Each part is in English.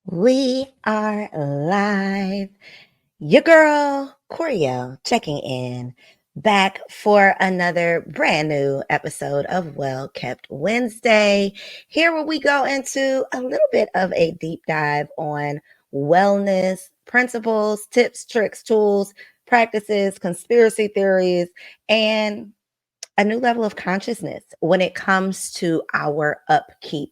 We are live. Your girl, Koereyelle, checking in, back for another brand new episode of Well Kept Wednesday. Here, where we go into a little bit of a deep dive on wellness principles, tips, tricks, tools, practices, conspiracy theories, and a new level of consciousness when it comes to our upkeep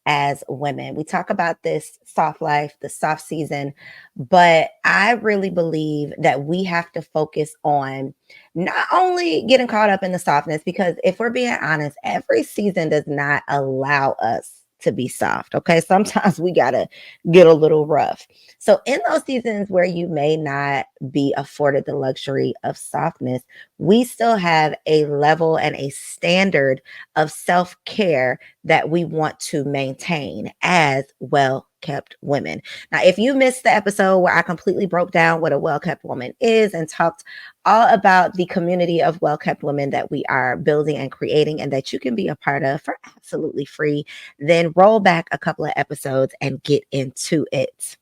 as women. We talk about this soft life, the soft season, but I really believe that we have to focus on not only getting caught up in the softness, because if we're being honest, every season does not allow us to be soft. Okay. Sometimes we got to get a little rough. So, in those seasons where you may not be afforded the luxury of softness, we still have a level and a standard of self care that we want to maintain as well kept women. Now, if you missed the episode where I completely broke down what a well kept woman is and talked all about the community of well kept women that we are building and creating and that you can be a part of for absolutely free, then roll back a couple of episodes and get into it.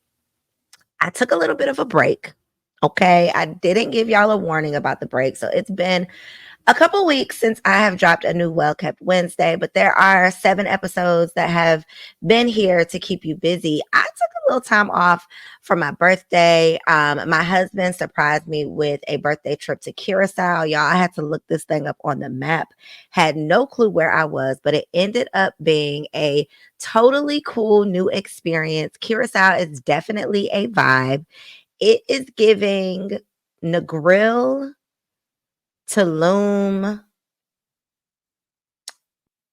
I took a little bit of a break. Okay. I didn't give y'all a warning about the break. So it's been a couple weeks since I have dropped a new Well Kept Wednesday, but there are 7 episodes that have been here to keep you busy. I took a little time off for my birthday. My husband surprised me with a birthday trip to Curacao. Y'all, I had to look this thing up on the map. Had no clue where I was, but it ended up being a totally cool new experience. Curacao is definitely a vibe. It is giving Negril, Tulum.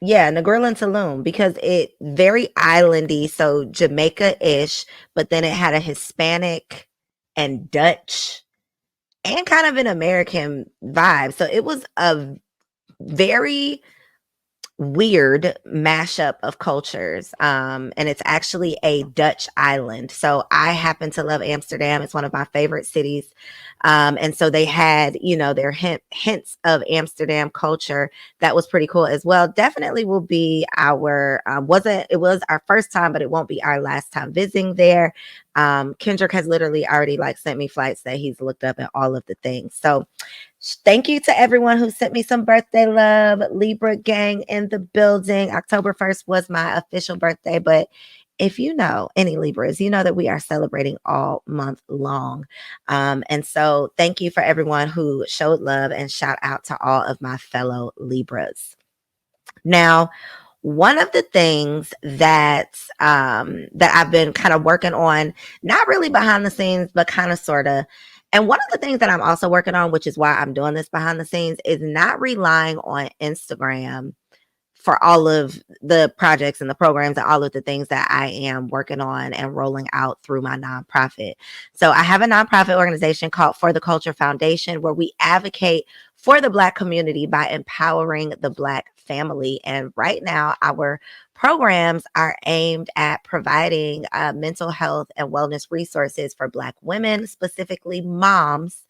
Yeah, Negril and Tulum, because it very islandy, so Jamaica-ish, but then it had a Hispanic and Dutch and kind of an American vibe. So it was a very weird mashup of cultures. And it's actually a Dutch island. So I happen to love Amsterdam. It's one of my favorite cities. And so they had, their hints of Amsterdam culture. That was pretty cool as well. Definitely will be our, it was our first time, but it won't be our last time visiting there. Kendrick has literally already sent me flights that he's looked up and all of the things. So thank you to everyone who sent me some birthday love. Libra gang in the building. October 1st was my official birthday, but if you know any Libras, you know that we are celebrating all month long. And so thank you for everyone who showed love, and shout out to all of my fellow Libras. Now, one of the things that I've been kind of working on, not really behind the scenes, but kind of sort of, and one of the things that I'm also working on, which is why I'm doing this behind the scenes, is not relying on Instagram for all of the projects and the programs and all of the things that I am working on and rolling out through my nonprofit. So I have a nonprofit organization called For the Culture Foundation, where we advocate for the Black community by empowering the Black family. And right now, our programs are aimed at providing mental health and wellness resources for Black women, specifically moms,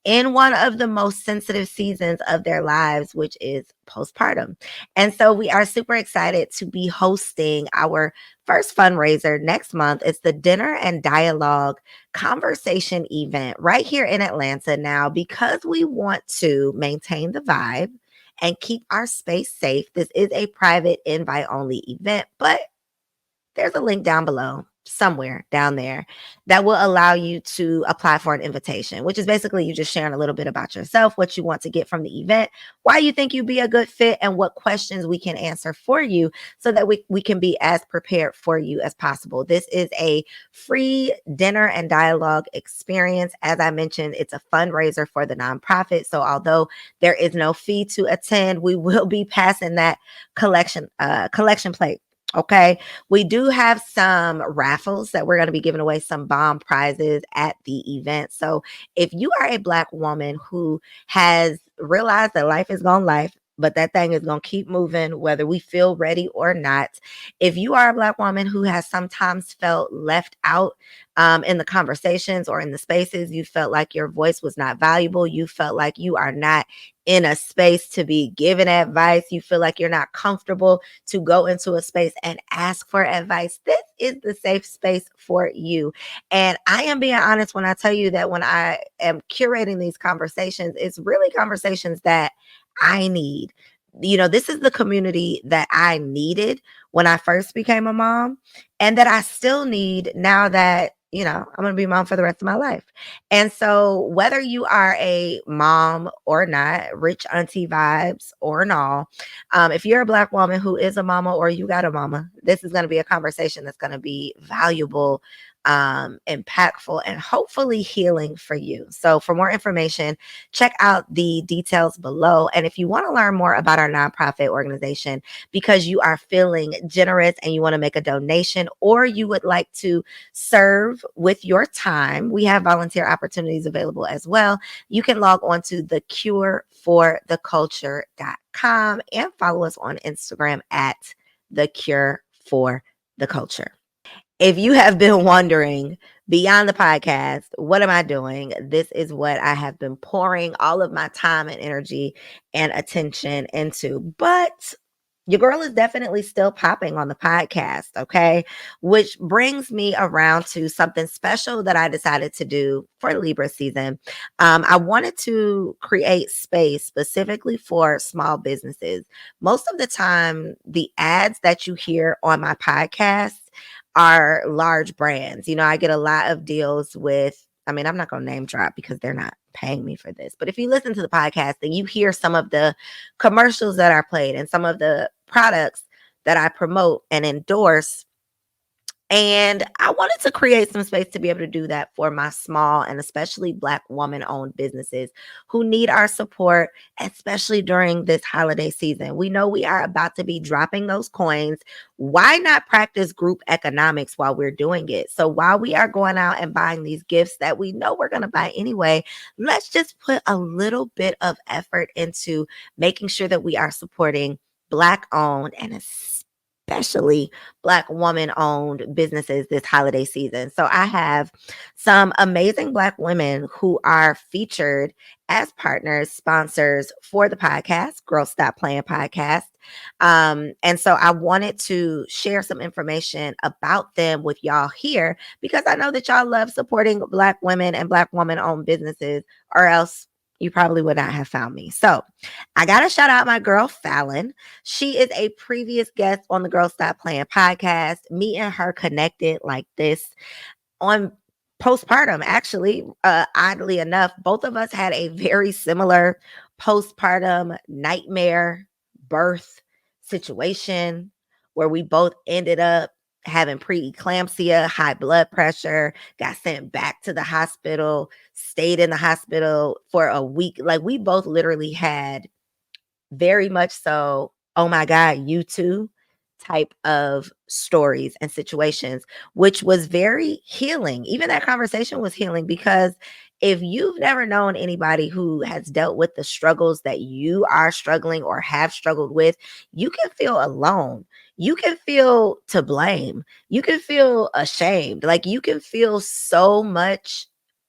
in one of the most sensitive seasons of their lives, which is postpartum. And so we are super excited to be hosting our first fundraiser next month. It's the Dinner and Dialogue Conversation event right here in Atlanta. Now, because we want to maintain the vibe and keep our space safe, this is a private invite only event, but there's a link down below, somewhere down there, that will allow you to apply for an invitation, which is basically you just sharing a little bit about yourself, what you want to get from the event, why you think you'd be a good fit, and what questions we can answer for you so that we can be as prepared for you as possible. This is a free dinner and dialogue experience. As I mentioned, it's a fundraiser for the nonprofit. So although there is no fee to attend, we will be passing that collection plate. Okay. We do have some raffles that we're going to be giving away, some bomb prizes at the event. So if you are a Black woman who has realized that life is gonna life, but that thing is going to keep moving whether we feel ready or not. If you are a Black woman who has sometimes felt left out in the conversations or in the spaces, you felt like your voice was not valuable, you felt like you are not in a space to be given advice, you feel like you're not comfortable to go into a space and ask for advice, this is the safe space for you. And I am being honest when I tell you that when I am curating these conversations, it's really conversations that I need. You know, this is the community that I needed when I first became a mom, and that I still need now that, you know, I'm going to be a mom for the rest of my life. And so, whether you are a mom or not, rich auntie vibes or not, if you're a Black woman who is a mama or you got a mama, this is going to be a conversation that's going to be valuable, impactful, and hopefully healing for you. So, for more information, check out the details below. And if you want to learn more about our nonprofit organization because you are feeling generous and you want to make a donation, or you would like to serve with your time, we have volunteer opportunities available as well. You can log on to thecurefortheculture.com and follow us on Instagram at thecurefortheculture. If you have been wondering beyond the podcast, what am I doing? This is what I have been pouring all of my time and energy and attention into. But your girl is definitely still popping on the podcast, okay? Which brings me around to something special that I decided to do for Libra season. I wanted to create space specifically for small businesses. Most of the time, the ads that you hear on my podcast are large brands. You know, I get a lot of deals with, I mean, I'm not going to name drop because they're not paying me for this. But if you listen to the podcast and you hear some of the commercials that are played and some of the products that I promote and endorse, and I wanted to create some space to be able to do that for my small and especially Black woman owned businesses who need our support, especially during this holiday season. We know we are about to be dropping those coins. Why not practice group economics while we're doing it? So while we are going out and buying these gifts that we know we're going to buy anyway, let's just put a little bit of effort into making sure that we are supporting Black owned and especially Black woman owned businesses this holiday season. So I have some amazing Black women who are featured as partners, sponsors for the podcast, Girl Stop Playing podcast. And so I wanted to share some information about them with y'all here because I know that y'all love supporting Black women and Black woman owned businesses, or else you probably would not have found me. So I got to shout out my girl, Fallon. She is a previous guest on the Girl Stop Playing podcast. Me and her connected like this on postpartum. Actually, oddly enough, both of us had a very similar postpartum nightmare birth situation where we both ended up having preeclampsia, high blood pressure, got sent back to the hospital, stayed in the hospital for a week. Like, we both literally had very much so, oh my God, you too type of stories and situations, which was very healing. Even that conversation was healing because if you've never known anybody who has dealt with the struggles that you are struggling or have struggled with, you can feel alone. You can feel to blame. You can feel ashamed. Like, you can feel so much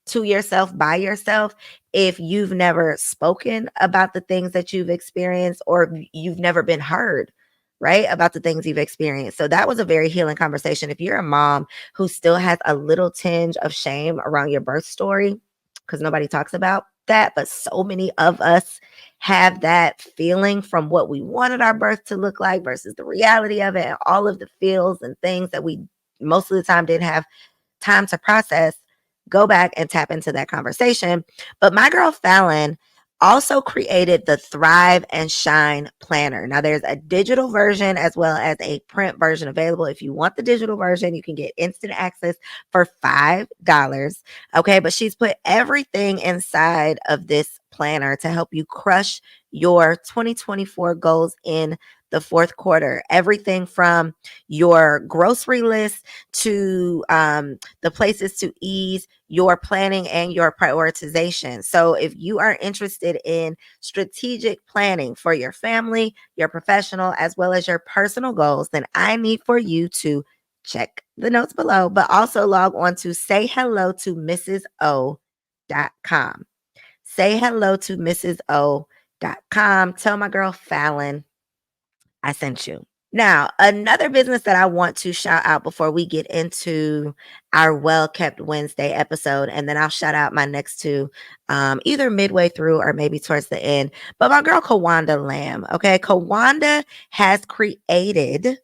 to yourself by yourself if you've never spoken about the things that you've experienced, or you've never been heard, right, about the things you've experienced. So that was a very healing conversation. If you're a mom who still has a little tinge of shame around your birth story, because nobody talks about that, but so many of us have that feeling from what we wanted our birth to look like versus the reality of it, and all of the feels and things that we most of the time didn't have time to process, go back and tap into that conversation. But my girl Fallon also created the Thrive and Shine Planner. Now, there's a digital version as well as a print version available. If you want the digital version, you can get instant access for $5. Okay, but she's put everything inside of this planner to help you crush your 2024 goals in the fourth quarter. Everything from your grocery list to the places to ease your planning and your prioritization. So, if you are interested in strategic planning for your family, your professional, as well as your personal goals, then I need for you to check the notes below, but also log on to say hello to mrso.com. Say hello to mrso.com. Tell my girl Fallon I sent you. Now, another business that I want to shout out before we get into our Well Kept Wednesday episode, and then I'll shout out my next two either midway through or maybe towards the end. But my girl Kawanda Lamb, okay? Kawanda has created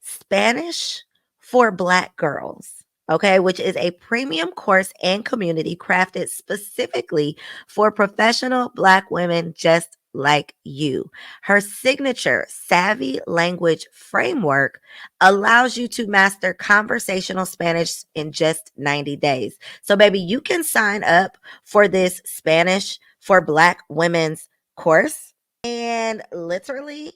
Spanish for Black girls, okay, which is a premium course and community crafted specifically for professional Black women just like you. Her signature savvy language framework allows you to master conversational Spanish in just 90 days. So, baby, you can sign up for this Spanish for Black women's course and literally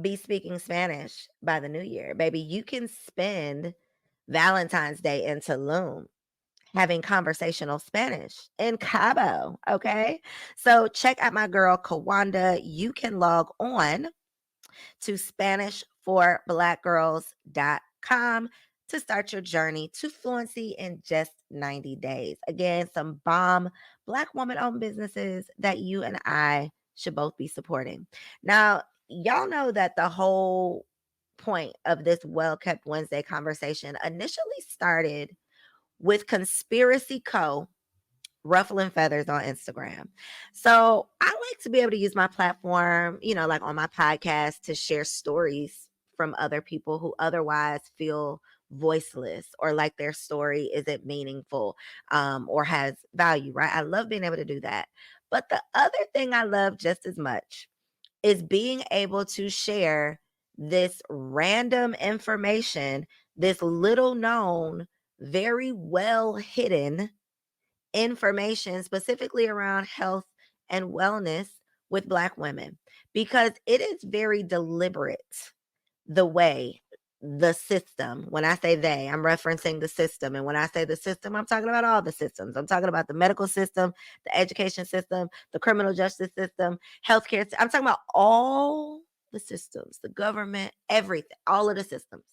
be speaking Spanish by the new year. Baby, you can spend Valentine's Day in Tulum having conversational Spanish in Cabo. Okay. So check out my girl Kawanda. You can log on to SpanishForBlackGirls.com to start your journey to fluency in just 90 days. Again, some bomb Black woman owned businesses that you and I should both be supporting. Now, y'all know that the whole point of this Well Kept Wednesday conversation initially started with Conspiracy Co ruffling feathers on Instagram. So I like to be able to use my platform, like on my podcast to share stories from other people who otherwise feel voiceless or like their story isn't meaningful or has value, right? I love being able to do that. But the other thing I love just as much is being able to share this random information, this little known, very well hidden information specifically around health and wellness with Black women because it is very deliberate the way the system, when I say they, I'm referencing the system. And when I say the system, I'm talking about all the systems. I'm talking about the medical system, the education system, the criminal justice system, healthcare. I'm talking about all the systems, the government, everything, all of the systems.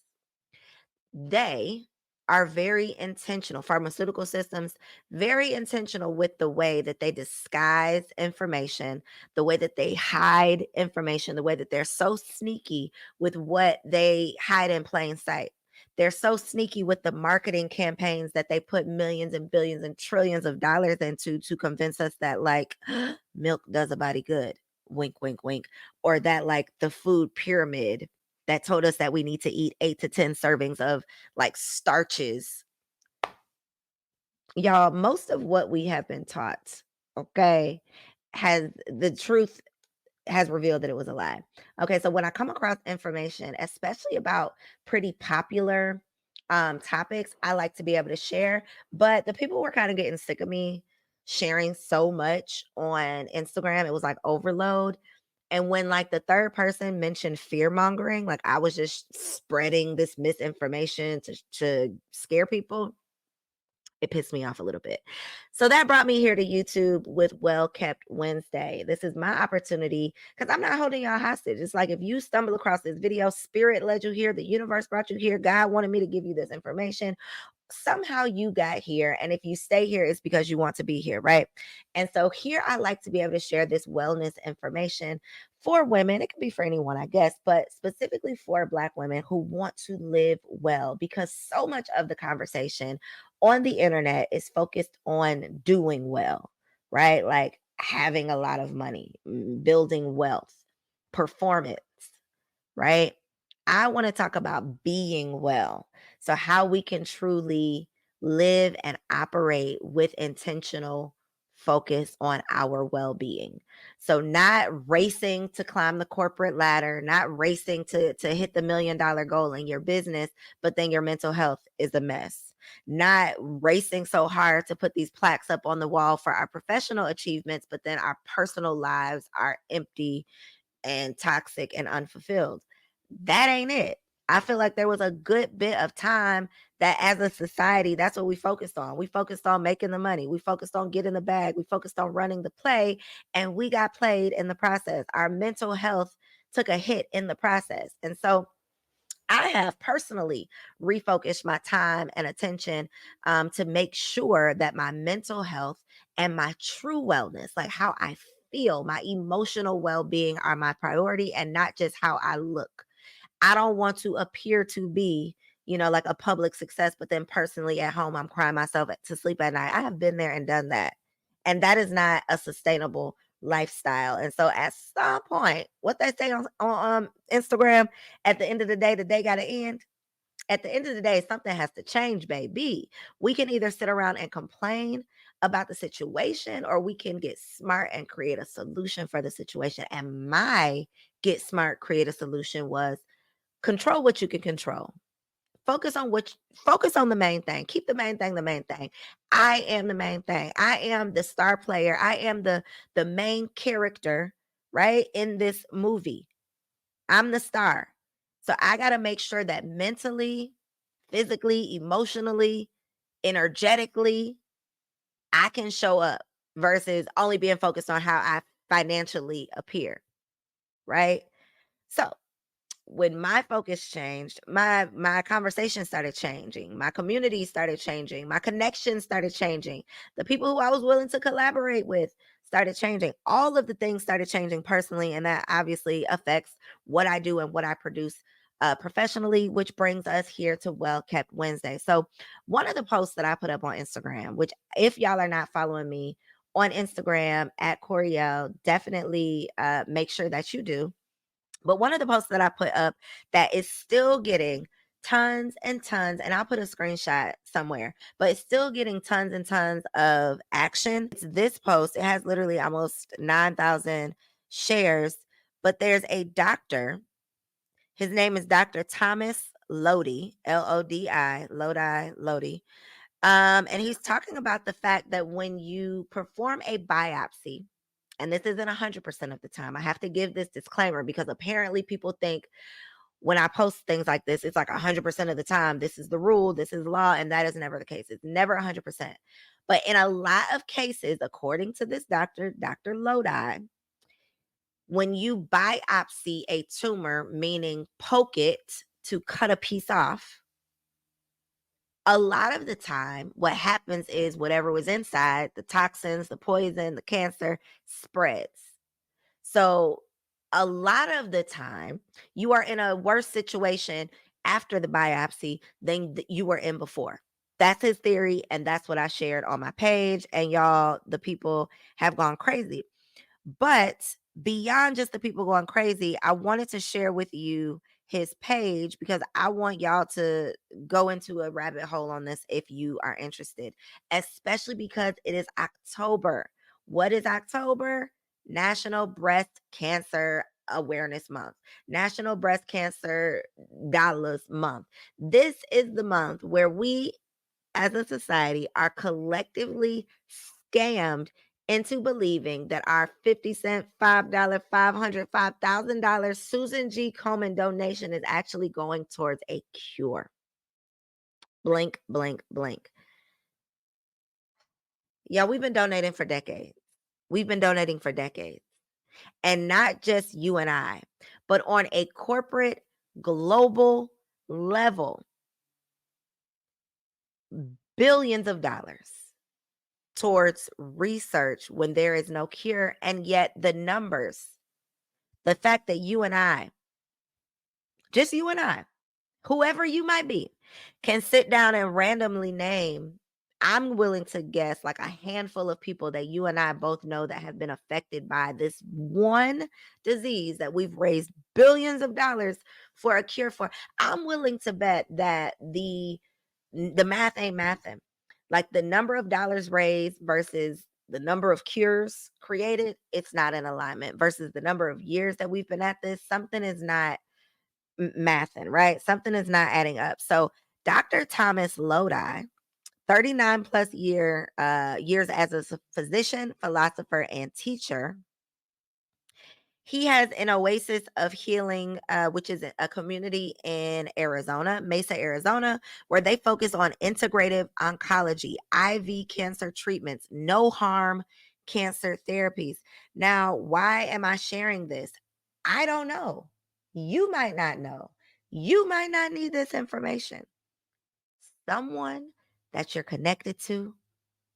They are very intentional, pharmaceutical systems, very intentional with the way that they disguise information, the way that they hide information, the way that they're so sneaky with what they hide in plain sight. They're so sneaky with the marketing campaigns that they put millions and billions and trillions of dollars into to convince us that, like, milk does a body good. Wink, wink, wink. Or that, like, the food pyramid that told us that we need to eat 8 to 10 servings of like starches. Y'all, most of what we have been taught, okay, has the truth has revealed that it was a lie. Okay, so when I come across information, especially about pretty popular topics, I like to be able to share. But the people were kind of getting sick of me sharing so much on Instagram. It was like overload. And when like the third person mentioned fear mongering, like I was just spreading this misinformation to scare people, it pissed me off a little bit. So that brought me here to YouTube with Well Kept Wednesday. This is my opportunity because I'm not holding y'all hostage. It's like if you stumble across this video, spirit led you here, the universe brought you here, God wanted me to give you this information. Somehow you got here. And if you stay here, it's because you want to be here, right? And so here I like to be able to share this wellness information for women. It can be for anyone, I guess, but specifically for Black women who want to live well, because so much of the conversation on the internet is focused on doing well, right? Like having a lot of money, building wealth, performance, right? I want to talk about being well. So, how we can truly live and operate with intentional focus on our well being. So, not racing to climb the corporate ladder, not racing to hit the $1 million goal in your business, but then your mental health is a mess. Not racing so hard to put these plaques up on the wall for our professional achievements, but then our personal lives are empty and toxic and unfulfilled. That ain't it. I feel like there was a good bit of time that as a society, that's what we focused on. We focused on making the money. We focused on getting the bag. We focused on running the play, and we got played in the process. Our mental health took a hit in the process. And so I have personally refocused my time and attention to make sure that my mental health and my true wellness, like how I feel, my emotional well being, are my priority and not just how I look. I don't want to appear to be, like a public success, but then personally at home, I'm crying myself to sleep at night. I have been there and done that. And that is not a sustainable lifestyle. And so at some point, what they say on Instagram, at the end of the day got to end. At the end of the day, something has to change, baby. We can either sit around and complain about the situation, or we can get smart and create a solution for the situation. And my get smart, create a solution was control what you can control. Focus on the main thing. Keep the main thing the main thing. I am the main thing. I am the star player. I am the main character, right? In this movie. I'm the star. So I got to make sure that mentally, physically, emotionally, energetically, I can show up versus only being focused on how I financially appear, right? So when my focus changed, my conversation started changing, my community started changing, my connections started changing, the people who I was willing to collaborate with started changing. All of the things started changing personally, and that obviously affects what I do and what I produce professionally, which brings us here to Well Kept Wednesday. So one of the posts that I put up on Instagram, which if y'all are not following me on Instagram at Koereyelle, definitely make sure that you do. But one of the posts that I put up that is still getting tons and tons, and I'll put a screenshot somewhere, but it's still getting tons and tons of action. It's this post. It has literally almost 9,000 shares, but there's a doctor. His name is Dr. Thomas Lodi, Lodi, Lodi. And he's talking about the fact that when you perform a biopsy, and this isn't 100% of the time, I have to give this disclaimer because apparently people think when I post things like this, it's like 100% of the time, this is the rule, this is law, and that is never the case. It's never 100%. But in a lot of cases, according to this doctor, Dr. Lodi, when you biopsy a tumor, meaning poke it to cut a piece off, a lot of the time, what happens is whatever was inside, the toxins, the poison, the cancer, spreads. So a lot of the time, you are in a worse situation after the biopsy than you were in before. That's his theory, and that's what I shared on my page. And y'all, the people have gone crazy. But beyond just the people going crazy, I wanted to share with you his page because I want y'all to go into a rabbit hole on this if you are interested, especially because it is October. What is October? National Breast Cancer Awareness Month, National Breast Cancer Dollars Month. This is the month where we as a society are collectively scammed into believing that our 50 cent, $5, $500, $5,000 Susan G. Komen donation is actually going towards a cure. Blink, blink, blink. Yeah, we've been donating for decades. We've been donating for decades. And not just you and I, but on a corporate, global level, billions of dollars towards research when there is no cure. And yet the numbers, the fact that you and I, just you and I, whoever you might be, can sit down and randomly name, I'm willing to guess like a handful of people that you and I both know that have been affected by this one disease that we've raised billions of dollars for a cure for. I'm willing to bet that the math ain't mathin'. Like the number of dollars raised versus the number of cures created, it's not in alignment versus the number of years that we've been at this. Something is not mathing, right? Something is not adding up. So Dr. Thomas Lodi, 39 plus years as a physician, philosopher, and teacher, He has an Oasis of Healing, which is a community in Arizona, Mesa, Arizona, where they focus on integrative oncology, IV cancer treatments, no harm cancer therapies. Now, why am I sharing this? I don't know. You might not know. You might not need this information. Someone that you're connected to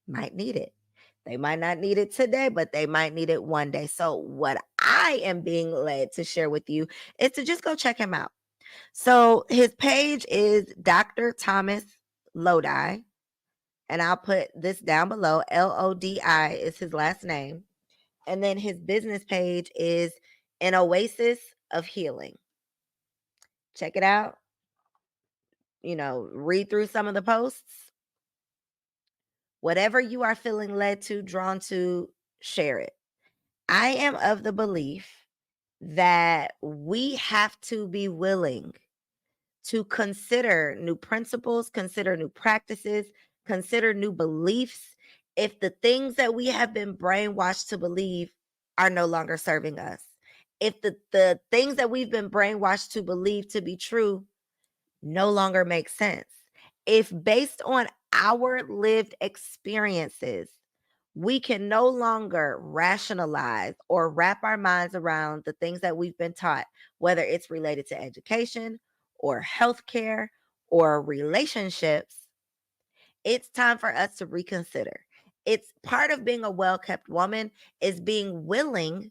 might need it. They might not need it today, but they might need it one day. So, what I am being led to share with you is to just go check him out. So, his page is Dr. Thomas Lodi, and I'll put this down below. Lodi is his last name. And then his business page is An Oasis of Healing. Check it out. Read through some of the posts. Whatever you are feeling led to, drawn to, share it. I am of the belief that we have to be willing to consider new principles, consider new practices, consider new beliefs if the things that we have been brainwashed to believe are no longer serving us. If the things that we've been brainwashed to believe to be true no longer make sense. If based on our lived experiences, we can no longer rationalize or wrap our minds around the things that we've been taught, whether it's related to education or healthcare or relationships, it's time for us to reconsider. It's part of being a well-kept woman is being willing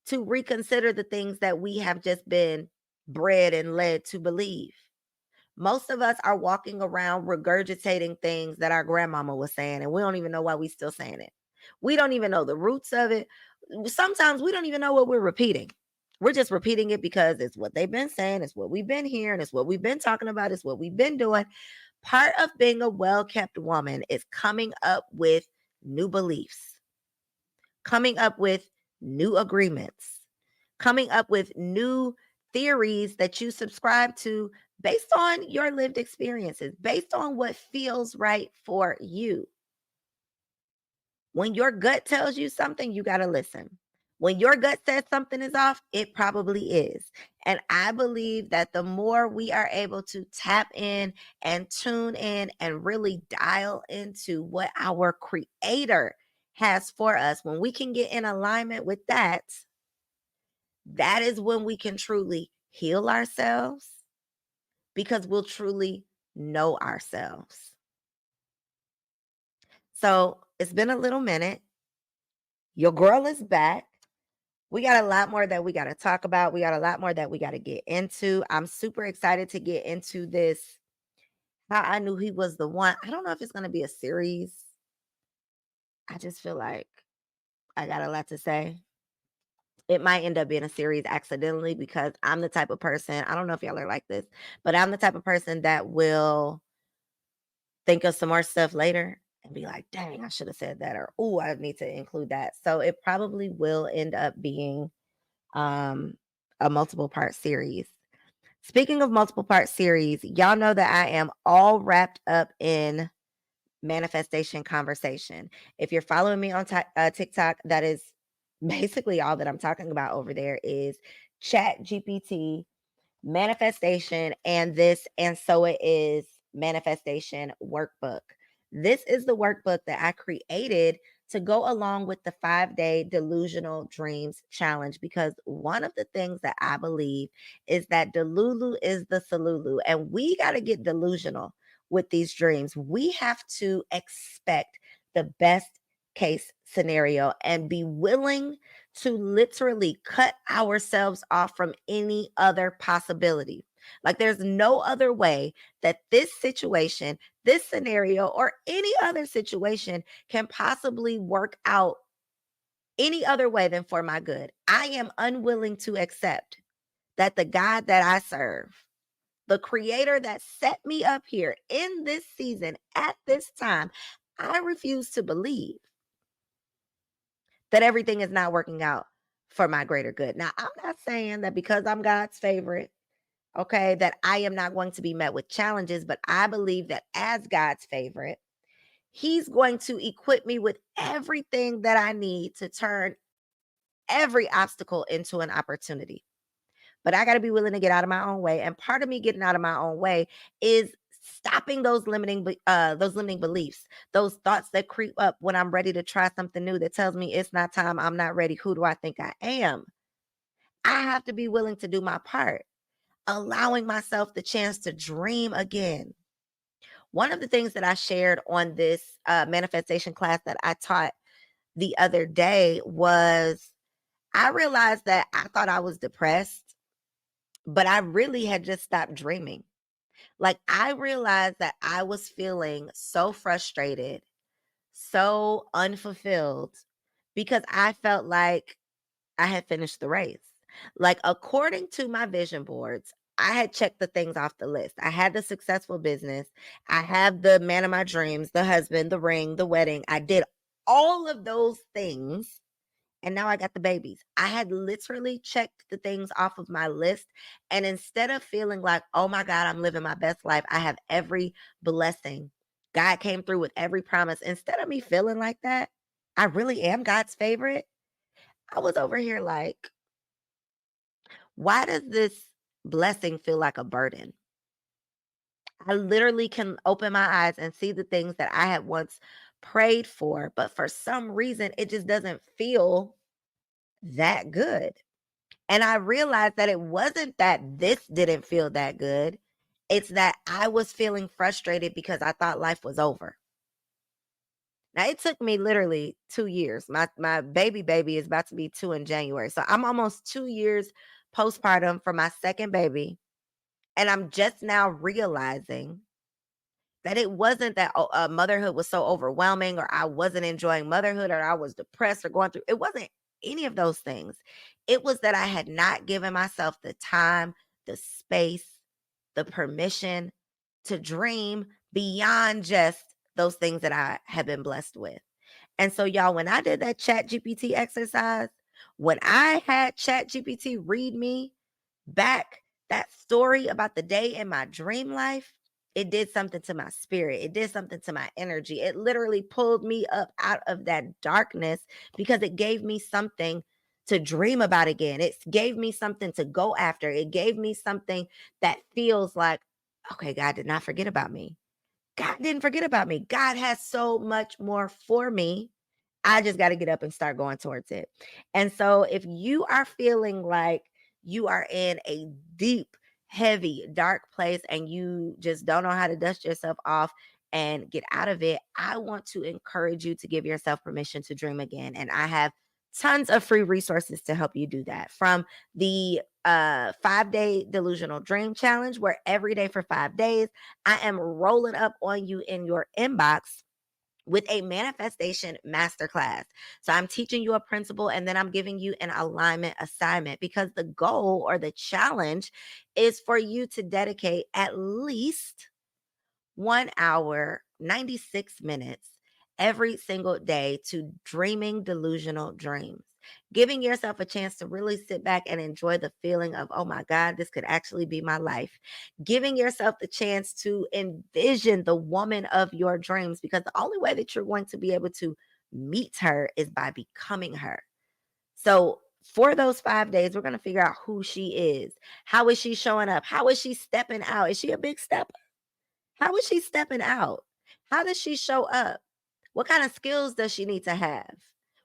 to reconsider the things that we have just been bred and led to believe. Most of us are walking around regurgitating things that our grandmama was saying, and we don't even know why we still saying it. We don't even know the roots of it. Sometimes we don't even know what we're repeating. We're just repeating it because it's what they've been saying, it's what we've been hearing, it's what we've been talking about, it's what we've been doing. Part of being a well-kept woman is coming up with new beliefs, coming up with new agreements, coming up with new theories that you subscribe to based on your lived experiences, based on what feels right for you. When your gut tells you something, you got to listen. When your gut says something is off, it probably is. And I believe that the more we are able to tap in and tune in and really dial into what our creator has for us, when we can get in alignment with that, that is when we can truly heal ourselves because we'll truly know ourselves. So it's been a little minute. Your girl is back. We got a lot more that we got to talk about. We got a lot more that we got to get into. I'm super excited to get into this. How I knew he was the one. I don't know if it's going to be a series. I just feel like I got a lot to say. It might end up being a series accidentally because I'm the type of person, I don't know if y'all are like this, but I'm the type of person that will think of some more stuff later and be like, dang, I should have said that, or oh, I need to include that. So it probably will end up being a multiple part series. Speaking of multiple part series, y'all know that I am all wrapped up in manifestation conversation. If you're following me on TikTok, that is basically all that I'm talking about over there is Chat GPT, manifestation, and this and so it is manifestation workbook. This is the workbook that I created to go along with the 5-day delusional dreams challenge, because one of the things that I believe is that Delulu is the Salulu, and we got to get delusional with these dreams. We have to expect the best case scenario and be willing to literally cut ourselves off from any other possibility. Like there's no other way that this situation, this scenario, or any other situation can possibly work out any other way than for my good. I am unwilling to accept that the God that I serve, the creator that set me up here in this season at this time, I refuse to believe that everything is not working out for my greater good. Now, I'm not saying that because I'm God's favorite, okay, that I am not going to be met with challenges, but I believe that as God's favorite, He's going to equip me with everything that I need to turn every obstacle into an opportunity. But I got to be willing to get out of my own way. And part of me getting out of my own way is stopping those limiting beliefs, those thoughts that creep up when I'm ready to try something new that tells me it's not time, I'm not ready. Who do I think I am? I have to be willing to do my part, allowing myself the chance to dream again. One of the things that I shared on this manifestation class that I taught the other day was I realized that I thought I was depressed, but I really had just stopped dreaming. Like, I realized that I was feeling so frustrated, so unfulfilled, because I felt like I had finished the race. Like, according to my vision boards, I had checked the things off the list. I had the successful business. I have the man of my dreams, the husband, the ring, the wedding. I did all of those things. And now I got the babies. I had literally checked the things off of my list. And instead of feeling like, oh my God, I'm living my best life, I have every blessing. God came through with every promise. Instead of me feeling like that, I really am God's favorite. I was over here like, why does this blessing feel like a burden? I literally can open my eyes and see the things that I had once prayed for, but for some reason, it just doesn't feel that good. And I realized that it wasn't that this didn't feel that good. It's that I was feeling frustrated because I thought life was over. Now, it took me literally 2 years. My baby is about to be 2 in January. So I'm almost 2 years postpartum for my second baby. And I'm just now realizing that it wasn't that motherhood was so overwhelming, or I wasn't enjoying motherhood, or I was depressed or going through. It wasn't any of those things. It was that I had not given myself the time, the space, the permission to dream beyond just those things that I have been blessed with. And so, y'all, when I did that Chat GPT exercise, when I had Chat GPT read me back that story about the day in my dream life, it did something to my spirit. It did something to my energy. It literally pulled me up out of that darkness because it gave me something to dream about again. It gave me something to go after. It gave me something that feels like, okay, God did not forget about me. God didn't forget about me. God has so much more for me. I just got to get up and start going towards it. And so if you are feeling like you are in a deep, heavy, dark place and you just don't know how to dust yourself off and get out of it, I want to encourage you to give yourself permission to dream again. And I have tons of free resources to help you do that, from the 5-day delusional dream challenge, where every day for 5 days I am rolling up on you in your inbox with a manifestation masterclass. So I'm teaching you a principle and then I'm giving you an alignment assignment, because the goal or the challenge is for you to dedicate at least 1 hour, 96 minutes every single day to dreaming delusional dreams. Giving yourself a chance to really sit back and enjoy the feeling of, oh my God, this could actually be my life. Giving yourself the chance to envision the woman of your dreams, because the only way that you're going to be able to meet her is by becoming her. So, for those 5 days, we're going to figure out who she is. How is she showing up? How is she stepping out? Is she a big stepper? How is she stepping out? How does she show up? What kind of skills does she need to have?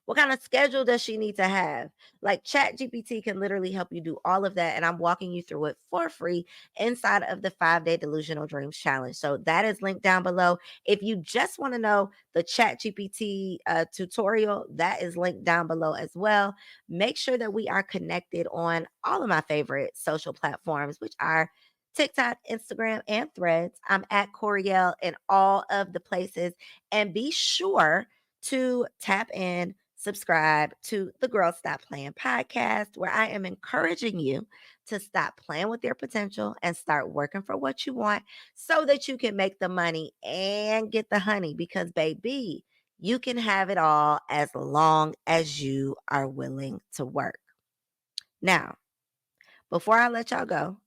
What kind of schedule does she need to have? Like, Chat GPT can literally help you do all of that. And I'm walking you through it for free inside of the 5-day Delusional Dreams Challenge. So that is linked down below. If you just want to know the Chat GPT tutorial, that is linked down below as well. Make sure that we are connected on all of my favorite social platforms, which are TikTok, Instagram, and Threads. I'm at Koereyelle in all of the places. And be sure to tap in, subscribe to the Girl Stop Playing podcast, where I am encouraging you to stop playing with your potential and start working for what you want, so that you can make the money and get the honey. Because, baby, you can have it all as long as you are willing to work. Now, before I let y'all go,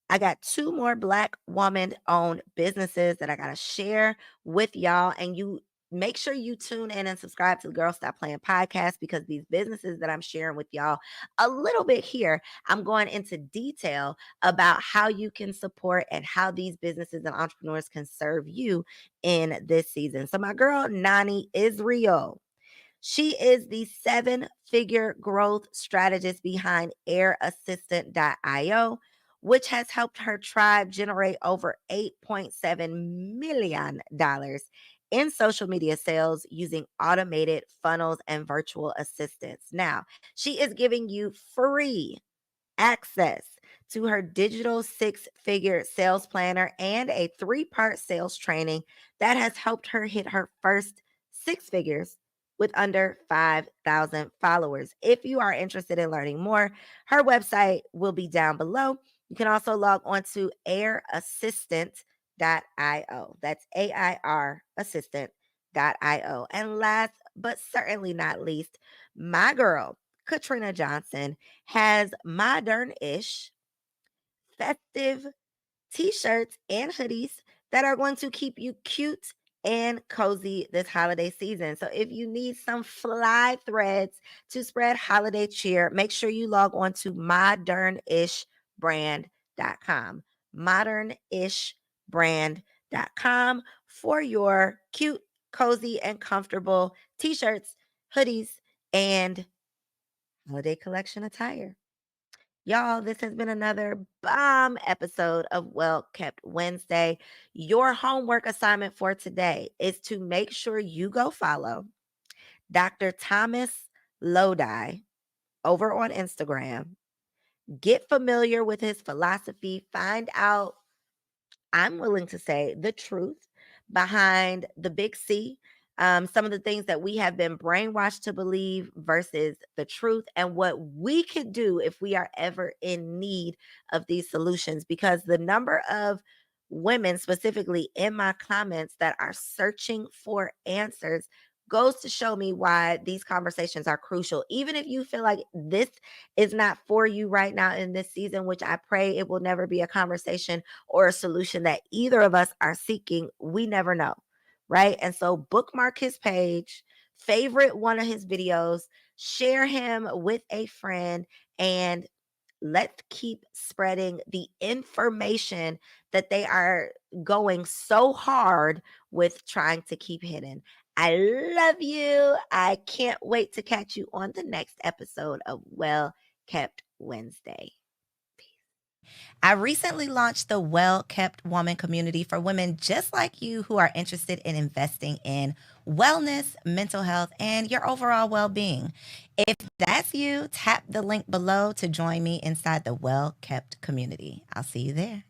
I got 2 more Black woman owned businesses that I got to share with y'all. And you make sure you tune in and subscribe to the Girl Stop Playing podcast, because these businesses that I'm sharing with y'all a little bit here, I'm going into detail about how you can support and how these businesses and entrepreneurs can serve you in this season. So my girl Nani Israel, she is the 7-figure growth strategist behind AirAssistant.io, which has helped her tribe generate over $8.7 million in social media sales using automated funnels and virtual assistants. Now, she is giving you free access to her digital 6-figure sales planner and a 3-part sales training that has helped her hit her first 6 figures with under 5,000 followers. If you are interested in learning more, her website will be down below. You can also log on to airassistant.io. That's AIR assistant.io. And last but certainly not least, my girl, Katrina Johnson, has modern-ish, festive t-shirts and hoodies that are going to keep you cute and cozy this holiday season. So if you need some fly threads to spread holiday cheer, make sure you log on to modernishbrand.com. modernishbrand.com for your cute, cozy, and comfortable t-shirts, hoodies, and holiday collection attire. Y'all, this has been another bomb episode of Well Kept Wednesday. Your homework assignment for today is to make sure you go follow Dr. Thomas Lodi over on Instagram. Get familiar with his philosophy. Find out, I'm willing to say, the truth behind the big C. Some of the things that we have been brainwashed to believe versus the truth, and what we could do if we are ever in need of these solutions. Because the number of women, specifically in my comments, that are searching for answers goes to show me why these conversations are crucial. Even if you feel like this is not for you right now in this season, which I pray it will never be a conversation or a solution that either of us are seeking, we never know, right? And so bookmark his page, favorite one of his videos, share him with a friend, and let's keep spreading the information that they are going so hard with trying to keep hidden. I love you. I can't wait to catch you on the next episode of Well Kept Wednesday. I recently launched the Well Kept Woman community for women just like you who are interested in investing in wellness, mental health, and your overall well being. If that's you, tap the link below to join me inside the Well Kept community. I'll see you there.